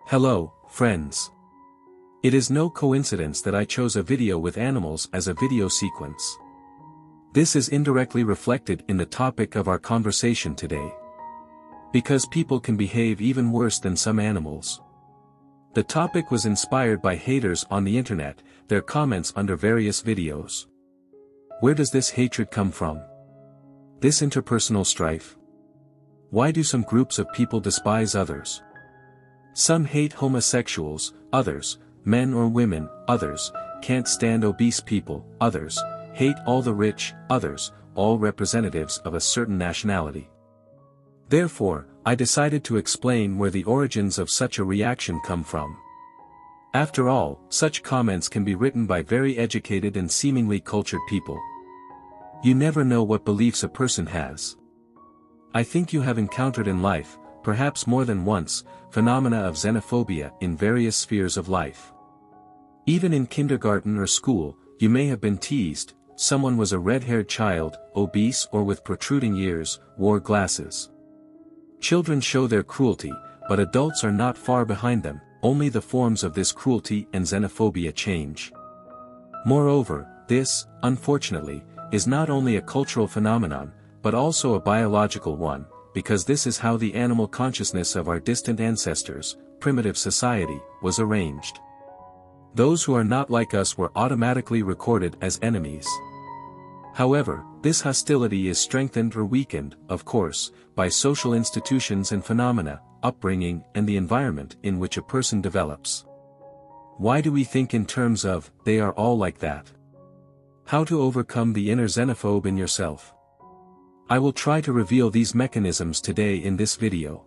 Hello, friends. It is no coincidence that I chose a video with animals as a video sequence. This is indirectly reflected in the topic of our conversation today. Because people can behave even worse than some animals. The topic was inspired by haters on the internet, their comments under various videos. Where does this hatred come from? This interpersonal strife? Why do some groups of people despise others? Some hate homosexuals, others, men or women, others, can't stand obese people, others, hate all the rich, others, all representatives of a certain nationality. Therefore, I decided to explain where the origins of such a reaction come from. After all, such comments can be written by very educated and seemingly cultured people. You never know what beliefs a person has. I think you have encountered in life, perhaps more than once, phenomena of xenophobia in various spheres of life. Even in kindergarten or school, you may have been teased, someone was a red-haired child, obese or with protruding ears, wore glasses. Children show their cruelty, but adults are not far behind them, only the forms of this cruelty and xenophobia change. Moreover, this, unfortunately, is not only a cultural phenomenon, but also a biological one, because this is how the animal consciousness of our distant ancestors, primitive society, was arranged. Those who are not like us were automatically recorded as enemies. However, this hostility is strengthened or weakened, of course, by social institutions and phenomena, upbringing and the environment in which a person develops. Why do we think in terms of, they are all like that? How to overcome the inner xenophobe in yourself? I will try to reveal these mechanisms today in this video.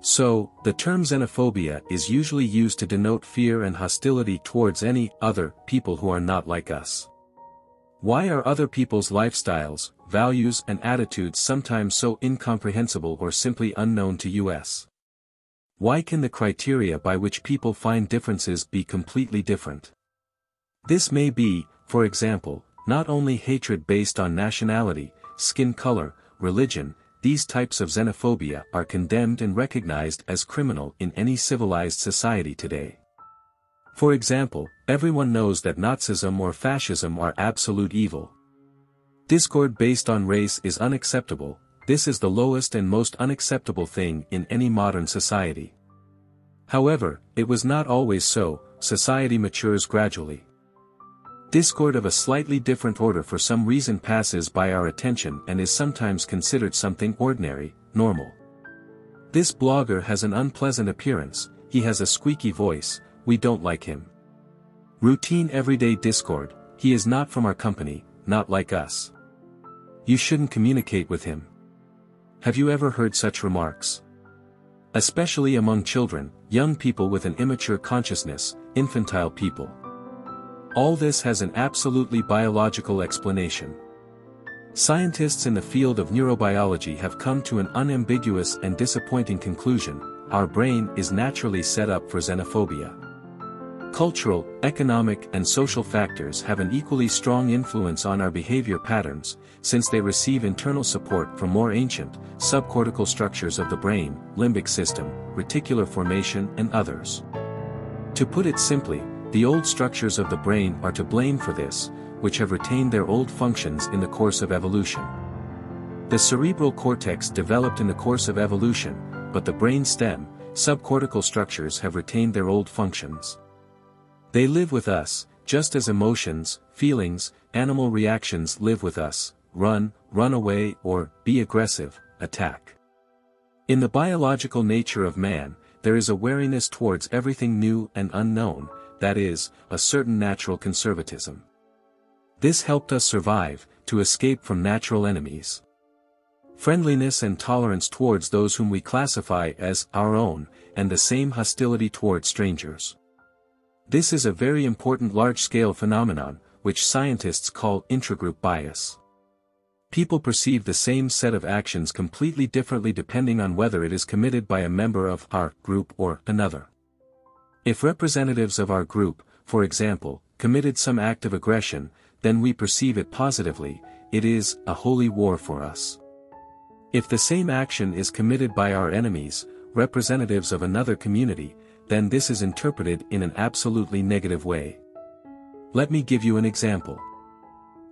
So, the term xenophobia is usually used to denote fear and hostility towards any other people who are not like us. Why are other people's lifestyles, values and attitudes sometimes so incomprehensible or simply unknown to us? Why can the criteria by which people find differences be completely different? This may be, for example, not only hatred based on nationality, skin color, religion. These types of xenophobia are condemned and recognized as criminal in any civilized society today. For example, everyone knows that Nazism or fascism are absolute evil. Discord based on race is unacceptable. This is the lowest and most unacceptable thing in any modern society. However, it was not always so. Society matures gradually. Discord of a slightly different order for some reason passes by our attention and is sometimes considered something ordinary, normal. This blogger has an unpleasant appearance, he has a squeaky voice, we don't like him. Routine everyday discord, he is not from our company, not like us. You shouldn't communicate with him. Have you ever heard such remarks? Especially among children, young people with an immature consciousness, infantile people. All this has an absolutely biological explanation. Scientists in the field of neurobiology have come to an unambiguous and disappointing conclusion: our brain is naturally set up for xenophobia. Cultural, economic and social factors have an equally strong influence on our behavior patterns, since they receive internal support from more ancient, subcortical structures of the brain, limbic system, reticular formation and others. To put it simply, the old structures of the brain are to blame for this, which have retained their old functions in the course of evolution. The cerebral cortex developed in the course of evolution, but the brain stem, subcortical structures have retained their old functions. They live with us, just as emotions, feelings, animal reactions live with us: run, run away or, be aggressive, attack. In the biological nature of man, there is a wariness towards everything new and unknown, that is, a certain natural conservatism. This helped us survive, to escape from natural enemies. Friendliness and tolerance towards those whom we classify as our own, and the same hostility towards strangers. This is a very important large-scale phenomenon, which scientists call intragroup bias. People perceive the same set of actions completely differently depending on whether it is committed by a member of our group or another. If representatives of our group, for example, committed some act of aggression, then we perceive it positively, it is a holy war for us. If the same action is committed by our enemies, representatives of another community, then this is interpreted in an absolutely negative way. Let me give you an example.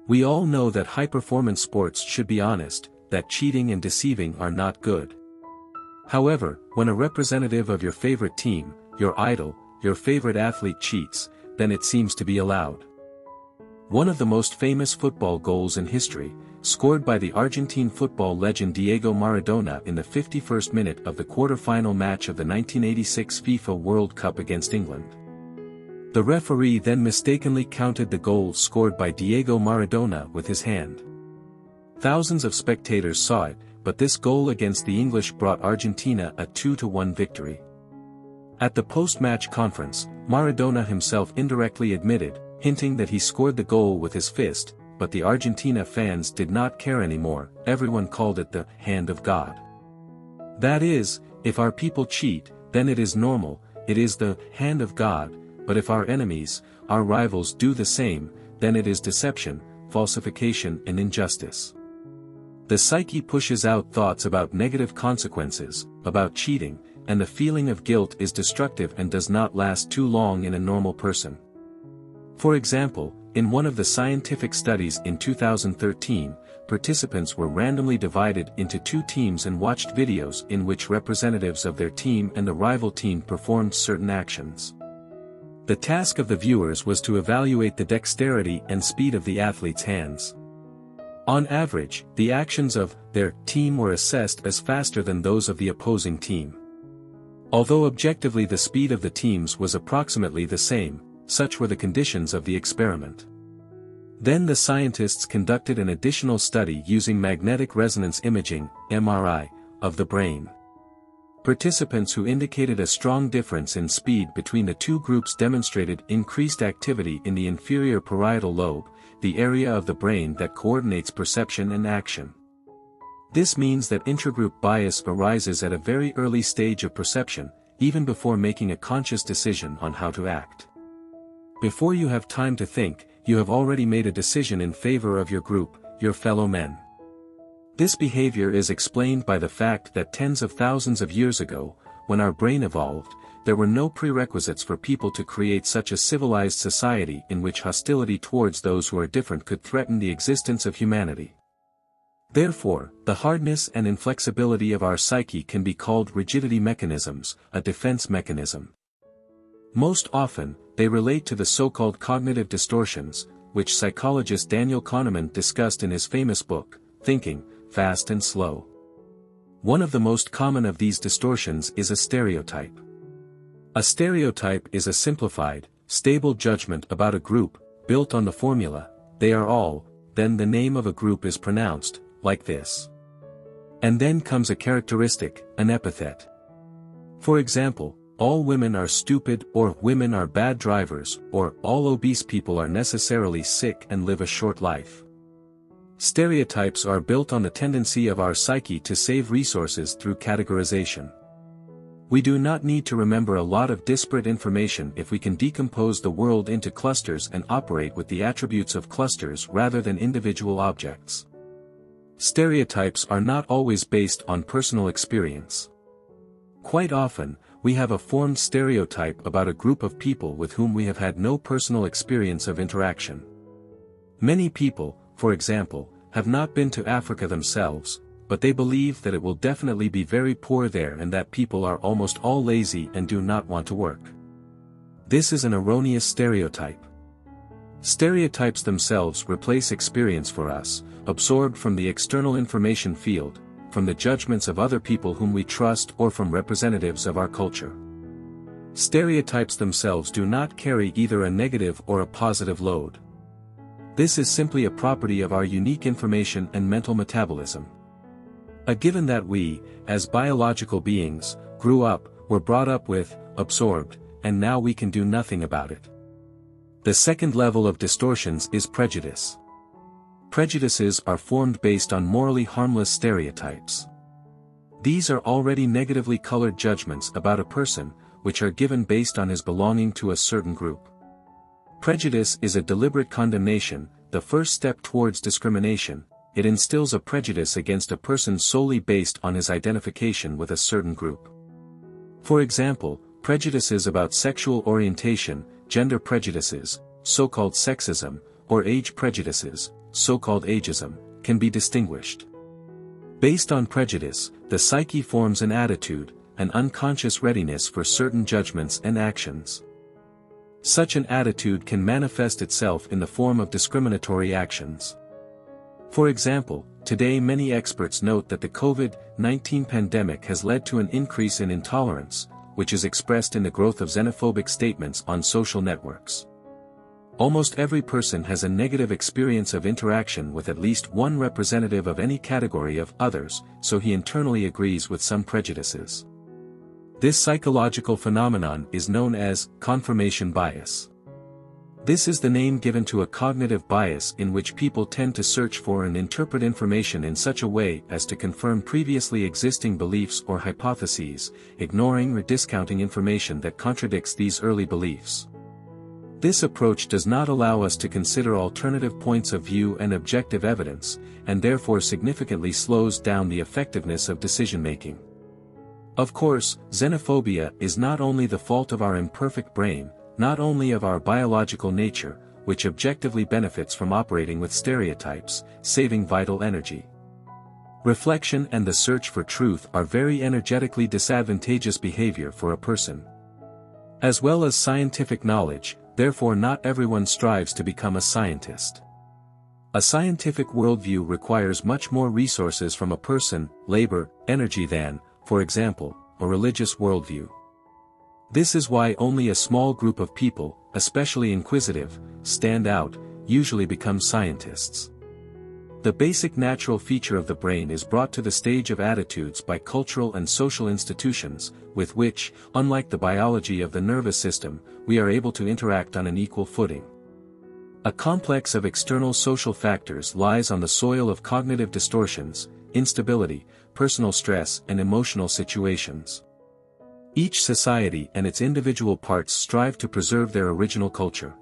We all know that high-performance sports should be honest, that cheating and deceiving are not good. However, when a representative of your favorite team, your idol, your favorite athlete cheats, then it seems to be allowed. One of the most famous football goals in history, scored by the Argentine football legend Diego Maradona in the 51st minute of the quarter-final match of the 1986 FIFA World Cup against England. The referee then mistakenly counted the goals scored by Diego Maradona with his hand. Thousands of spectators saw it, but this goal against the English brought Argentina a 2-1 victory. At the post-match conference, Maradona himself indirectly admitted, hinting that he scored the goal with his fist, but the Argentina fans did not care anymore. Everyone called it the hand of God. That is, if our people cheat, then it is normal, it is the hand of God, but if our enemies, our rivals do the same, then it is deception, falsification and injustice. The psyche pushes out thoughts about negative consequences, about cheating, and the feeling of guilt is destructive and does not last too long in a normal person. For example, in one of the scientific studies in 2013, participants were randomly divided into two teams and watched videos in which representatives of their team and the rival team performed certain actions. The task of the viewers was to evaluate the dexterity and speed of the athlete's hands. On average, the actions of their team were assessed as faster than those of the opposing team. Although objectively the speed of the teams was approximately the same, such were the conditions of the experiment. Then the scientists conducted an additional study using magnetic resonance imaging, MRI, of the brain. Participants who indicated a strong difference in speed between the two groups demonstrated increased activity in the inferior parietal lobe, the area of the brain that coordinates perception and action. This means that intragroup bias arises at a very early stage of perception, even before making a conscious decision on how to act. Before you have time to think, you have already made a decision in favor of your group, your fellow men. This behavior is explained by the fact that tens of thousands of years ago, when our brain evolved, there were no prerequisites for people to create such a civilized society in which hostility towards those who are different could threaten the existence of humanity. Therefore, the hardness and inflexibility of our psyche can be called rigidity mechanisms, a defense mechanism. Most often, they relate to the so-called cognitive distortions, which psychologist Daniel Kahneman discussed in his famous book, Thinking, Fast and Slow. One of the most common of these distortions is a stereotype. A stereotype is a simplified, stable judgment about a group, built on the formula, they are all, then the name of a group is pronounced, like this. And then comes a characteristic, an epithet. For example, all women are stupid, or women are bad drivers, or all obese people are necessarily sick and live a short life. Stereotypes are built on the tendency of our psyche to save resources through categorization. We do not need to remember a lot of disparate information if we can decompose the world into clusters and operate with the attributes of clusters rather than individual objects. Stereotypes are not always based on personal experience. Quite often, we have a formed stereotype about a group of people with whom we have had no personal experience of interaction. Many people, for example, have not been to Africa themselves, but they believe that it will definitely be very poor there and that people are almost all lazy and do not want to work. This is an erroneous stereotype. Stereotypes themselves replace experience for us, absorbed from the external information field, from the judgments of other people whom we trust or from representatives of our culture. Stereotypes themselves do not carry either a negative or a positive load. This is simply a property of our unique information and mental metabolism. A given that we, as biological beings, grew up, were brought up with, absorbed, and now we can do nothing about it. The second level of distortions is prejudice. Prejudices are formed based on morally harmless stereotypes. These are already negatively colored judgments about a person, which are given based on his belonging to a certain group. Prejudice is a deliberate condemnation, the first step towards discrimination. It instills a prejudice against a person solely based on his identification with a certain group. For example, prejudices about sexual orientation, gender prejudices, so-called sexism, or age prejudices, so-called ageism, can be distinguished. Based on prejudice, the psyche forms an attitude, an unconscious readiness for certain judgments and actions. Such an attitude can manifest itself in the form of discriminatory actions. For example, today many experts note that the COVID-19 pandemic has led to an increase in intolerance, which is expressed in the growth of xenophobic statements on social networks. Almost every person has a negative experience of interaction with at least one representative of any category of others, so he internally agrees with some prejudices. This psychological phenomenon is known as confirmation bias. This is the name given to a cognitive bias in which people tend to search for and interpret information in such a way as to confirm previously existing beliefs or hypotheses, ignoring or discounting information that contradicts these early beliefs. This approach does not allow us to consider alternative points of view and objective evidence, and therefore significantly slows down the effectiveness of decision-making. Of course, xenophobia is not only the fault of our imperfect brain, not only of our biological nature, which objectively benefits from operating with stereotypes, saving vital energy. Reflection and the search for truth are very energetically disadvantageous behavior for a person. As well as scientific knowledge, therefore not everyone strives to become a scientist. A scientific worldview requires much more resources from a person, labor, energy than, for example, a religious worldview. This is why only a small group of people, especially inquisitive, stand out, usually become scientists. The basic natural feature of the brain is brought to the stage of attitudes by cultural and social institutions, with which, unlike the biology of the nervous system, we are able to interact on an equal footing. A complex of external social factors lies on the soil of cognitive distortions, instability, personal stress and emotional situations. Each society and its individual parts strive to preserve their original culture.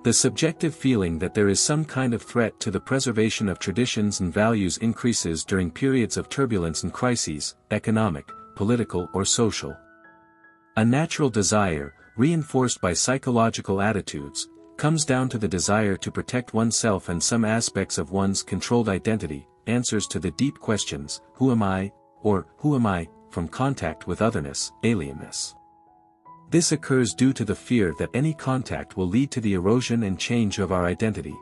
The subjective feeling that there is some kind of threat to the preservation of traditions and values increases during periods of turbulence and crises, economic, political or social. A natural desire, reinforced by psychological attitudes, comes down to the desire to protect oneself and some aspects of one's controlled identity, answers to the deep questions, who am I, or who am I, from contact with otherness, alienness. This occurs due to the fear that any contact will lead to the erosion and change of our identity.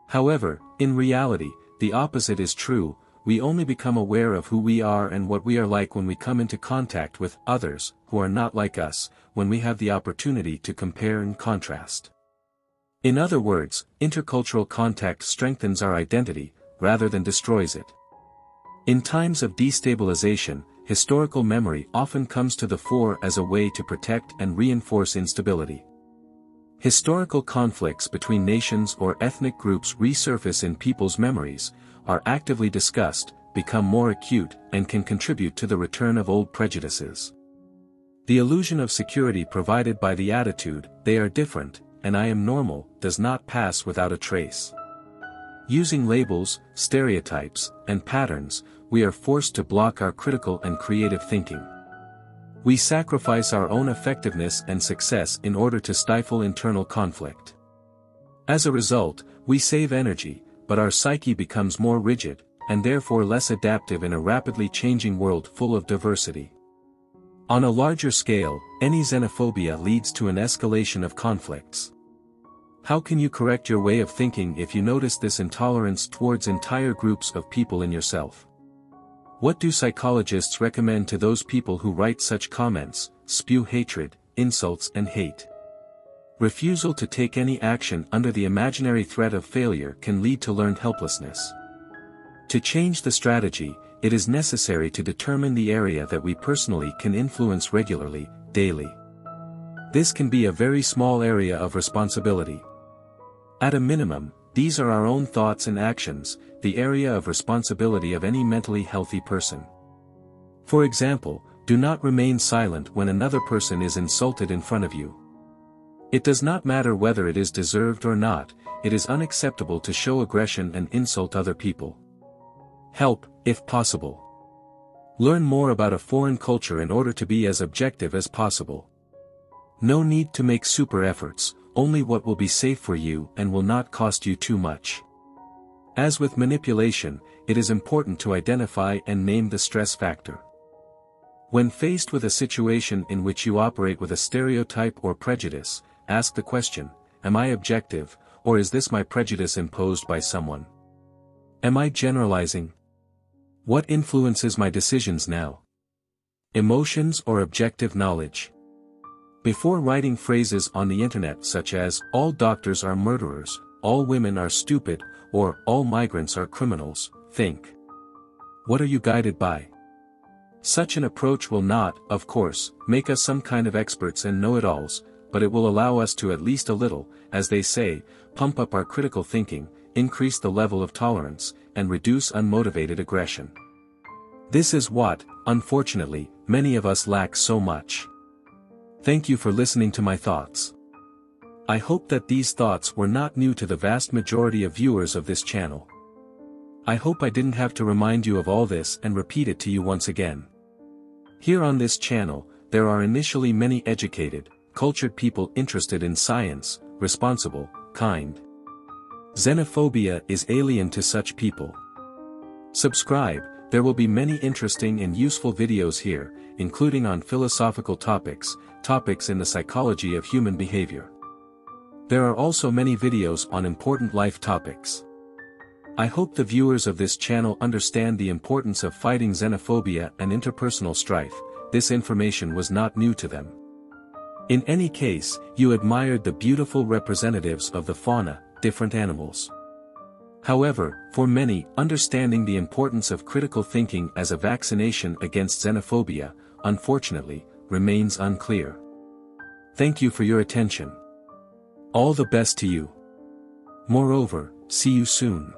However, in reality, the opposite is true, we only become aware of who we are and what we are like when we come into contact with others, who are not like us, when we have the opportunity to compare and contrast. In other words, intercultural contact strengthens our identity, rather than destroys it. In times of destabilization, historical memory often comes to the fore as a way to protect and reinforce instability. Historical conflicts between nations or ethnic groups resurface in people's memories, are actively discussed, become more acute, and can contribute to the return of old prejudices. The illusion of security provided by the attitude, they are different, and I am normal, does not pass without a trace. Using labels, stereotypes, and patterns, we are forced to block our critical and creative thinking. We sacrifice our own effectiveness and success in order to stifle internal conflict. As a result, we save energy, but our psyche becomes more rigid, and therefore less adaptive in a rapidly changing world full of diversity. On a larger scale, any xenophobia leads to an escalation of conflicts. How can you correct your way of thinking if you notice this intolerance towards entire groups of people in yourself? What do psychologists recommend to those people who write such comments, spew hatred, insults and hate? Refusal to take any action under the imaginary threat of failure can lead to learned helplessness. To change the strategy, it is necessary to determine the area that we personally can influence regularly, daily. This can be a very small area of responsibility. At a minimum, these are our own thoughts and actions, the area of responsibility of any mentally healthy person. For example, do not remain silent when another person is insulted in front of you. It does not matter whether it is deserved or not, it is unacceptable to show aggression and insult other people. Help, if possible. Learn more about a foreign culture in order to be as objective as possible. No need to make super efforts, only what will be safe for you and will not cost you too much. As with manipulation, it is important to identify and name the stress factor. When faced with a situation in which you operate with a stereotype or prejudice, ask the question, am I objective, or is this my prejudice imposed by someone? Am I generalizing? What influences my decisions now? Emotions or objective knowledge? Before writing phrases on the internet such as, all doctors are murderers, all women are stupid, or all migrants are criminals, think. What are you guided by? Such an approach will not, of course, make us some kind of experts and know-it-alls, but it will allow us to at least a little, as they say, pump up our critical thinking, increase the level of tolerance, and reduce unmotivated aggression. This is what, unfortunately, many of us lack so much. Thank you for listening to my thoughts. I hope that these thoughts were not new to the vast majority of viewers of this channel. I hope I didn't have to remind you of all this and repeat it to you once again. Here on this channel, there are initially many educated, cultured people interested in science, responsible, kind. Xenophobia is alien to such people. Subscribe, there will be many interesting and useful videos here, including on philosophical topics, topics in the psychology of human behavior. There are also many videos on important life topics. I hope the viewers of this channel understand the importance of fighting xenophobia and interpersonal strife. This information was not new to them. In any case, you admired the beautiful representatives of the fauna, different animals. However, for many, understanding the importance of critical thinking as a vaccination against xenophobia, unfortunately, remains unclear. Thank you for your attention. All the best to you. Moreover, see you soon.